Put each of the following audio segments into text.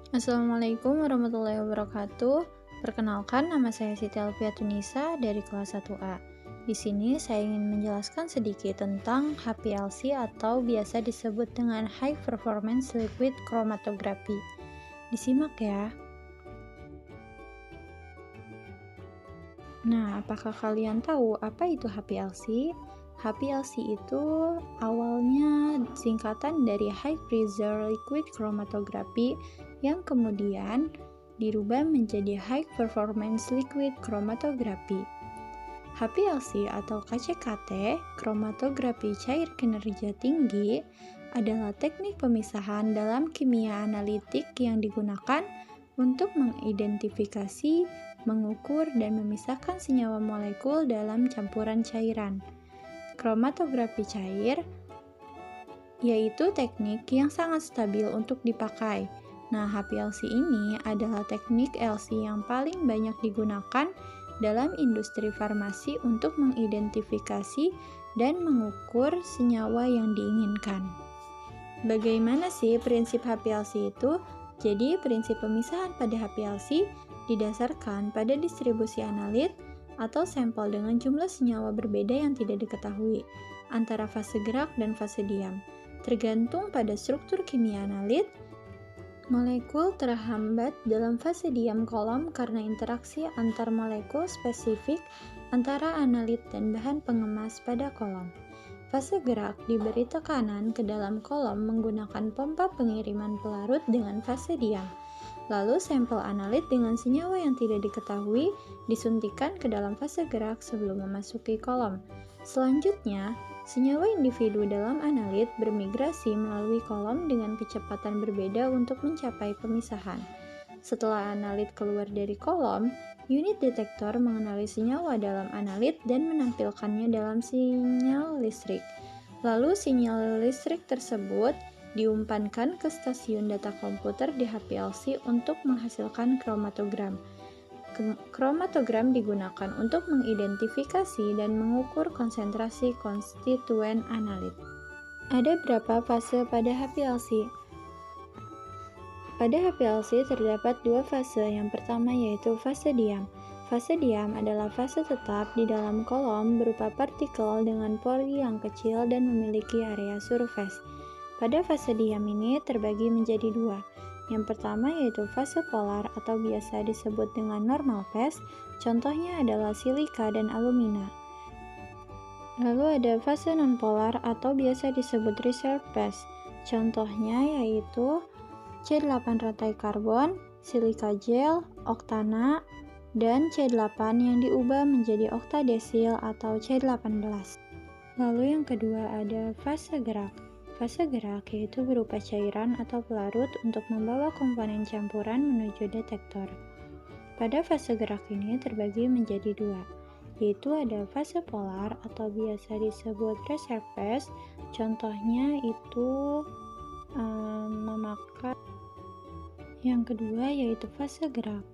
Assalamualaikum warahmatullahi wabarakatuh. Perkenalkan, nama saya Siti Alfiatunisa dari kelas 1A. Di sini saya ingin menjelaskan sedikit tentang HPLC atau biasa disebut dengan High Performance Liquid Chromatography. Disimak ya. Nah, apakah kalian tahu apa itu HPLC? HPLC itu awalnya singkatan dari High Pressure Liquid Chromatography yang kemudian dirubah menjadi High Performance Liquid Chromatography. HPLC atau KCKT, kromatografi cair kinerja tinggi, adalah teknik pemisahan dalam kimia analitik yang digunakan untuk mengidentifikasi, mengukur, dan memisahkan senyawa molekul dalam campuran cairan. Kromatografi cair yaitu teknik yang sangat stabil untuk dipakai. Nah, HPLC ini adalah teknik LC yang paling banyak digunakan dalam industri farmasi untuk mengidentifikasi dan mengukur senyawa yang diinginkan. Bagaimana sih prinsip HPLC itu? Jadi, prinsip pemisahan pada HPLC didasarkan pada distribusi analit atau sampel dengan jumlah senyawa berbeda yang tidak diketahui antara fase gerak dan fase diam. Tergantung pada struktur kimia analit, molekul terhambat dalam fase diam kolom karena interaksi antar molekul spesifik antara analit dan bahan pengemas pada kolom. Fase gerak diberi tekanan ke dalam kolom menggunakan pompa pengiriman pelarut dengan fase diam. Lalu sampel analit dengan senyawa yang tidak diketahui disuntikan ke dalam fase gerak sebelum memasuki kolom. Selanjutnya, senyawa individu dalam analit bermigrasi melalui kolom dengan kecepatan berbeda untuk mencapai pemisahan. Setelah analit keluar dari kolom, unit detektor mengenali senyawa dalam analit dan menampilkannya dalam sinyal listrik. Lalu sinyal listrik tersebut diumpankan ke stasiun data komputer di HPLC untuk menghasilkan kromatogram. Kromatogram digunakan untuk mengidentifikasi dan mengukur konsentrasi konstituen analit. Ada berapa fase pada HPLC? Pada HPLC terdapat dua fase. Yang pertama yaitu fase diam. Fase diam adalah fase tetap di dalam kolom berupa partikel dengan pori yang kecil dan memiliki area surface. Pada fase diam ini terbagi menjadi dua. Yang pertama yaitu fase polar atau biasa disebut dengan normal phase, contohnya adalah silika dan alumina. Lalu ada fase nonpolar atau biasa disebut reserve phase, contohnya yaitu C8 rantai karbon, silika gel, oktana, dan C8 yang diubah menjadi oktadesil atau C18. Lalu yang kedua ada fase gerak. Fase gerak yaitu berupa cairan atau pelarut untuk membawa komponen campuran menuju detektor. Pada fase gerak ini terbagi menjadi dua, yaitu ada fase polar atau biasa disebut reserve phase, contohnya itu memakai. Yang kedua yaitu fase gerak.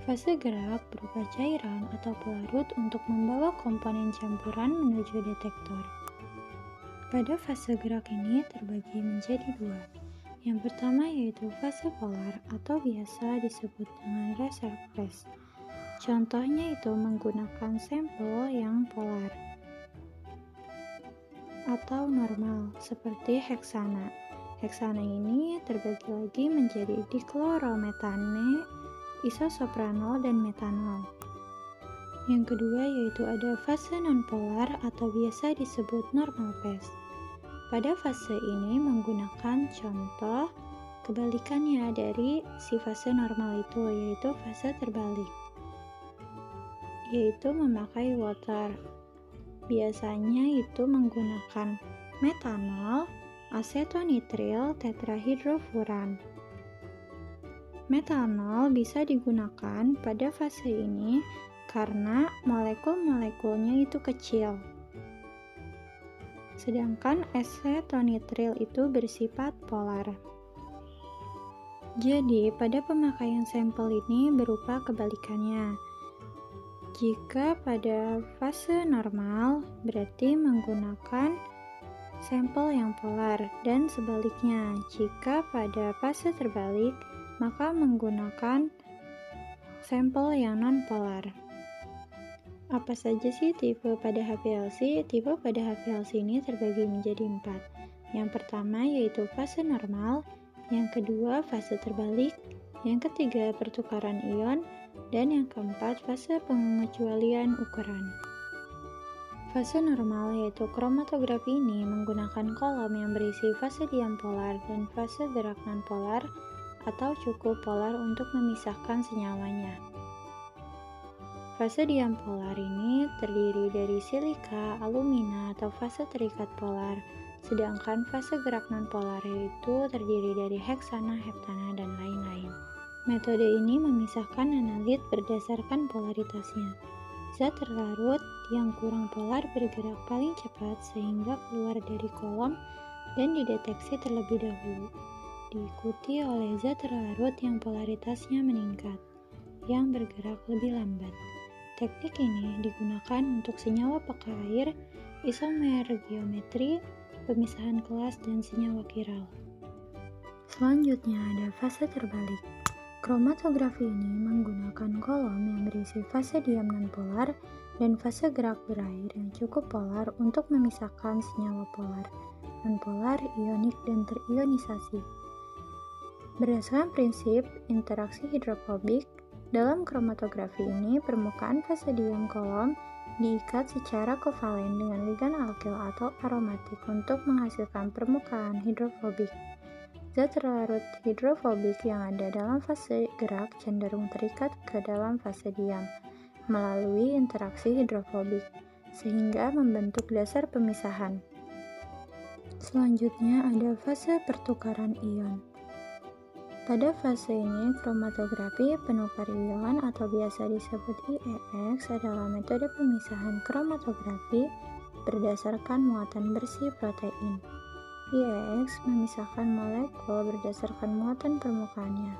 Fase gerak berupa cairan atau pelarut untuk membawa komponen campuran menuju detektor. Pada fase gerak ini terbagi menjadi dua. Yang pertama yaitu fase polar atau biasa disebut dengan reserve phase. Contohnya itu menggunakan sampel yang polar atau normal seperti heksana. Heksana ini terbagi lagi menjadi diklorometane, isosopranol, dan metanol. Yang kedua yaitu ada fase nonpolar atau biasa disebut normal phase. Pada fase ini menggunakan contoh kebalikannya dari si fase normal itu, yaitu fase terbalik, yaitu memakai water. Biasanya itu menggunakan metanol, asetonitril, tetrahidrofuran. Metanol bisa digunakan pada fase ini karena molekul-molekulnya itu kecil. Sedangkan asetonitril itu bersifat polar. Jadi, pada pemakaian sampel ini berupa kebalikannya. Jika pada fase normal, berarti menggunakan sampel yang polar, dan sebaliknya, jika pada fase terbalik, maka menggunakan sampel yang non-polar. Apa saja sih tipe pada HPLC? Tipe pada HPLC ini terbagi menjadi 4. Yang pertama yaitu fase normal, yang kedua fase terbalik, yang ketiga pertukaran ion, dan yang keempat fase pengecualian ukuran. Fase normal yaitu kromatografi ini menggunakan kolom yang berisi fase diam polar dan fase gerak non-polar atau cukup polar untuk memisahkan senyawanya. Fase diam polar ini terdiri dari silika, alumina, atau fase terikat polar, sedangkan fase gerak non-polar yaitu terdiri dari heksana, heptana, dan lain-lain. Metode ini memisahkan analit berdasarkan polaritasnya. Zat terlarut yang kurang polar bergerak paling cepat sehingga keluar dari kolom dan dideteksi terlebih dahulu, diikuti oleh zat terlarut yang polaritasnya meningkat, yang bergerak lebih lambat. Teknik ini digunakan untuk senyawa pekat air, isomer geometri, pemisahan kelas, dan senyawa kiral. Selanjutnya ada fase terbalik. Kromatografi ini menggunakan kolom yang berisi fase diam non-polar dan fase gerak berair yang cukup polar untuk memisahkan senyawa polar, non-polar, ionik, dan terionisasi. Berdasarkan prinsip interaksi hidrofobik, dalam kromatografi ini permukaan fase diam kolom diikat secara kovalen dengan ligan alkil atau aromatik untuk menghasilkan permukaan hidrofobik. Zat terlarut hidrofobik yang ada dalam fase gerak cenderung terikat ke dalam fase diam melalui interaksi hidrofobik, sehingga membentuk dasar pemisahan. Selanjutnya ada fase pertukaran ion. Pada fase ini, kromatografi penukar ion atau biasa disebut IEX adalah metode pemisahan kromatografi berdasarkan muatan bersih protein. IEX memisahkan molekul berdasarkan muatan permukaannya,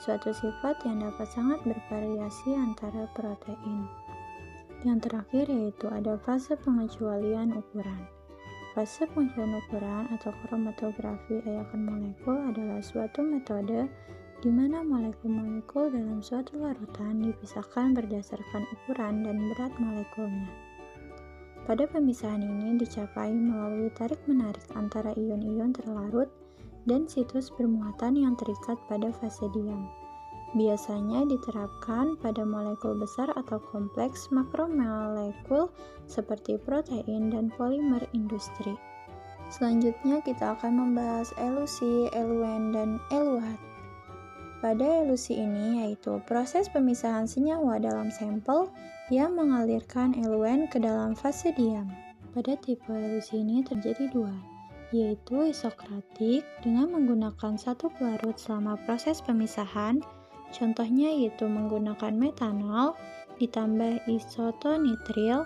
suatu sifat yang dapat sangat bervariasi antara protein. Yang terakhir yaitu ada fase pengecualian ukuran. Fase pengecualian ukuran atau kromatografi ayakan molekul adalah suatu metode di mana molekul-molekul dalam suatu larutan dipisahkan berdasarkan ukuran dan berat molekulnya. Pada pemisahan ini dicapai melalui tarik-menarik antara ion-ion terlarut dan situs bermuatan yang terikat pada fase diam. Biasanya diterapkan pada molekul besar atau kompleks makromolekul seperti protein dan polimer industri. Selanjutnya kita akan membahas elusi, eluen, dan eluat. Pada elusi ini yaitu proses pemisahan senyawa dalam sampel yang mengalirkan eluen ke dalam fase diam. Pada tipe elusi ini terjadi dua, yaitu isokratik dengan menggunakan satu pelarut selama proses pemisahan, contohnya yaitu menggunakan metanol ditambah isotonitril,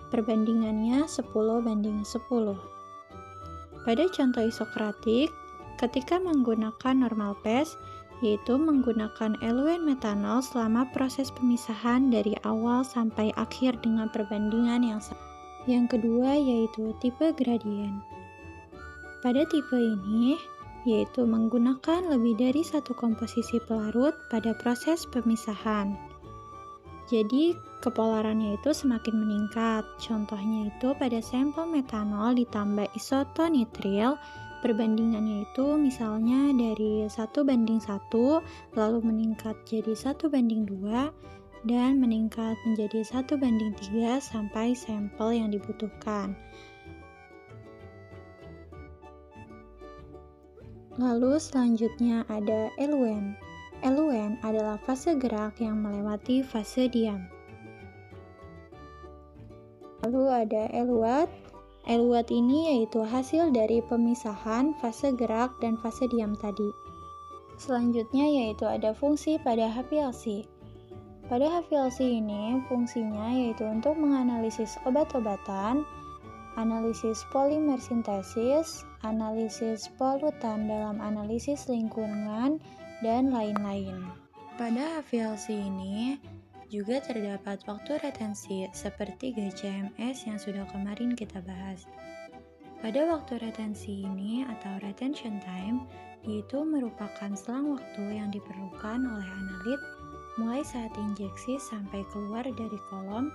perbandingannya 10:10. Pada contoh isokratik, ketika menggunakan normal phase, yaitu menggunakan eluen metanol selama proses pemisahan dari awal sampai akhir dengan perbandingan yang sama. Yang kedua yaitu tipe gradien. Pada tipe ini, yaitu menggunakan lebih dari satu komposisi pelarut pada proses pemisahan. Jadi, kepolarannya itu semakin meningkat. Contohnya itu pada sampel metanol ditambah isotonitril, perbandingannya itu misalnya dari 1:1, lalu meningkat jadi 1:2, dan meningkat menjadi 1:3 sampai sampel yang dibutuhkan. Lalu selanjutnya ada eluen. Eluen adalah fase gerak yang melewati fase diam. Lalu ada eluat. Eluat ini yaitu hasil dari pemisahan fase gerak dan fase diam tadi. Selanjutnya yaitu ada fungsi pada HPLC. Pada HPLC ini fungsinya yaitu untuk menganalisis obat-obatan, analisis polimer sintesis, analisis polutan dalam analisis lingkungan, dan lain-lain. Pada HPLC ini juga terdapat waktu retensi seperti GCMS yang sudah kemarin kita bahas. Pada waktu retensi ini atau retention time yaitu merupakan selang waktu yang diperlukan oleh analit mulai saat injeksi sampai keluar dari kolom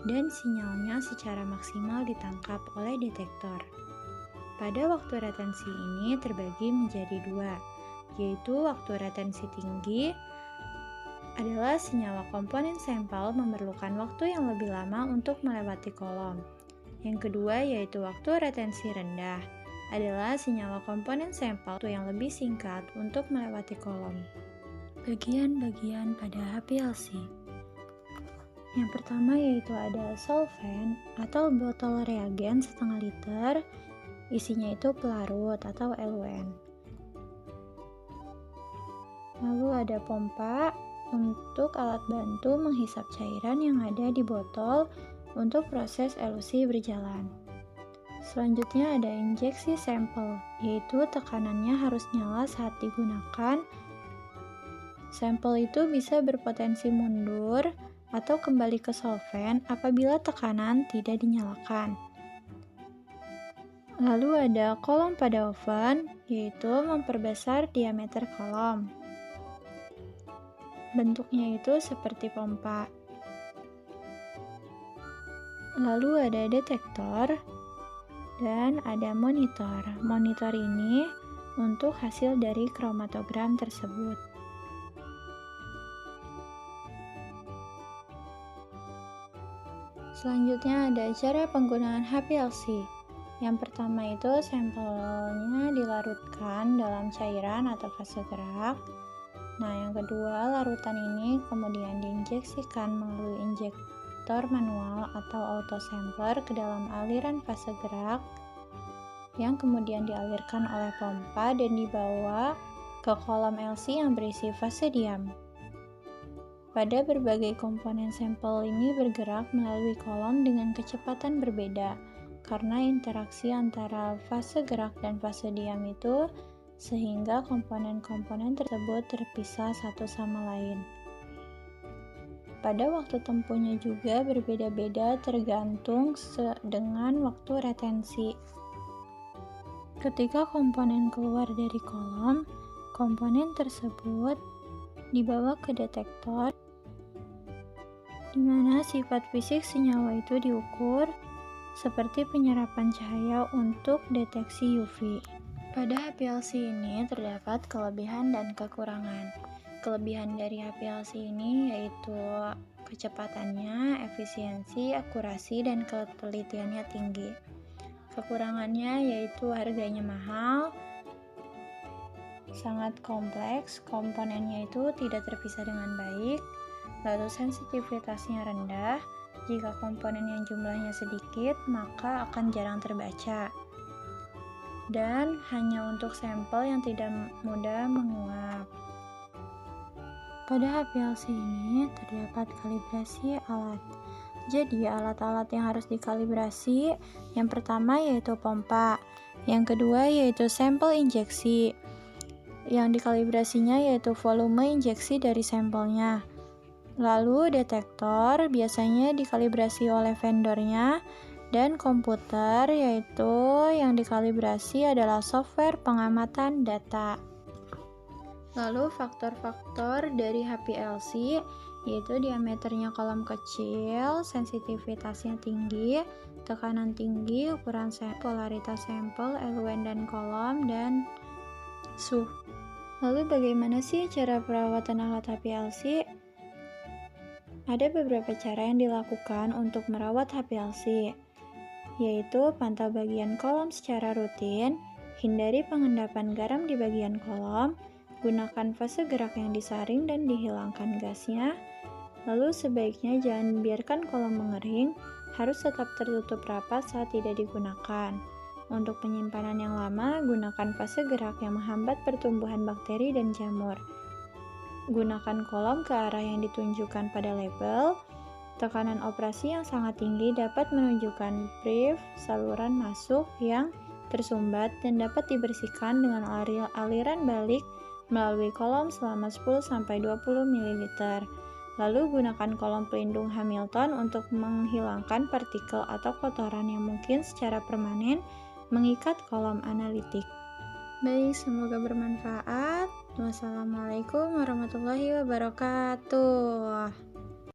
dan sinyalnya secara maksimal ditangkap oleh detektor. Pada waktu retensi ini terbagi menjadi dua, yaitu waktu retensi tinggi adalah senyawa komponen sampel memerlukan waktu yang lebih lama untuk melewati kolom. Yang kedua yaitu waktu retensi rendah adalah senyawa komponen sampel yang lebih singkat untuk melewati kolom. Bagian-bagian pada HPLC. Yang pertama yaitu ada solvent atau botol reagen setengah liter, isinya itu pelarut atau eluen. Lalu ada pompa untuk alat bantu menghisap cairan yang ada di botol untuk proses elusi berjalan. Selanjutnya ada injeksi sampel, yaitu tekanannya harus nyala saat digunakan. Sampel itu bisa berpotensi mundur atau kembali ke solvent apabila tekanan tidak dinyalakan. Lalu ada kolom pada oven, yaitu memperbesar diameter kolom. Bentuknya itu seperti pompa. Lalu ada detektor dan ada monitor. Monitor ini untuk hasil dari kromatogram tersebut. Selanjutnya ada cara penggunaan HPLC. Yang pertama itu sampelnya dilarutkan dalam cairan atau fase gerak. Nah, yang kedua, larutan ini kemudian diinjeksikan melalui injektor manual atau autosampler ke dalam aliran fase gerak yang kemudian dialirkan oleh pompa dan dibawa ke kolom LC yang berisi fase diam. Pada berbagai komponen sampel ini bergerak melalui kolom dengan kecepatan berbeda karena interaksi antara fase gerak dan fase diam itu sehingga komponen-komponen tersebut terpisah satu sama lain. Pada waktu tempuhnya juga berbeda-beda tergantung dengan waktu retensi. Ketika komponen keluar dari kolom, komponen tersebut dibawa ke detektor di mana sifat fisik senyawa itu diukur seperti penyerapan cahaya untuk deteksi UV. Pada HPLC ini terdapat kelebihan dan kekurangan. Kelebihan dari HPLC ini yaitu kecepatannya, efisiensi, akurasi, dan ketelitiannya tinggi. Kekurangannya yaitu harganya mahal, sangat kompleks, komponennya itu tidak terpisah dengan baik, lalu sensitivitasnya rendah. Jika komponen yang jumlahnya sedikit, maka akan jarang terbaca. Dan hanya untuk sampel yang tidak mudah menguap. Pada HPLC ini terdapat kalibrasi alat. Jadi alat-alat yang harus dikalibrasi, yang pertama yaitu pompa, yang kedua yaitu sampel injeksi. Yang dikalibrasinya yaitu volume injeksi dari sampelnya. Lalu detektor biasanya dikalibrasi oleh vendornya. Dan komputer, yaitu yang dikalibrasi adalah software pengamatan data. Lalu faktor-faktor dari HPLC yaitu diameternya kolom kecil, sensitivitasnya tinggi, tekanan tinggi, ukuran polaritas sampel, eluen dan kolom, dan suhu. Lalu bagaimana sih cara perawatan alat HPLC? Ada beberapa cara yang dilakukan untuk merawat HPLC, yaitu pantau bagian kolom secara rutin, hindari pengendapan garam di bagian kolom, gunakan fase gerak yang disaring dan dihilangkan gasnya, lalu sebaiknya jangan biarkan kolom mengering, harus tetap tertutup rapat saat tidak digunakan. Untuk penyimpanan yang lama, gunakan fase gerak yang menghambat pertumbuhan bakteri dan jamur. Gunakan kolom ke arah yang ditunjukkan pada label. Tekanan operasi yang sangat tinggi dapat menunjukkan brief saluran masuk yang tersumbat dan dapat dibersihkan dengan aliran balik melalui kolom selama 10-20 ml. Lalu gunakan kolom pelindung Hamilton untuk menghilangkan partikel atau kotoran yang mungkin secara permanen mengikat kolom analitik. Baik, semoga bermanfaat. Wassalamualaikum warahmatullahi wabarakatuh.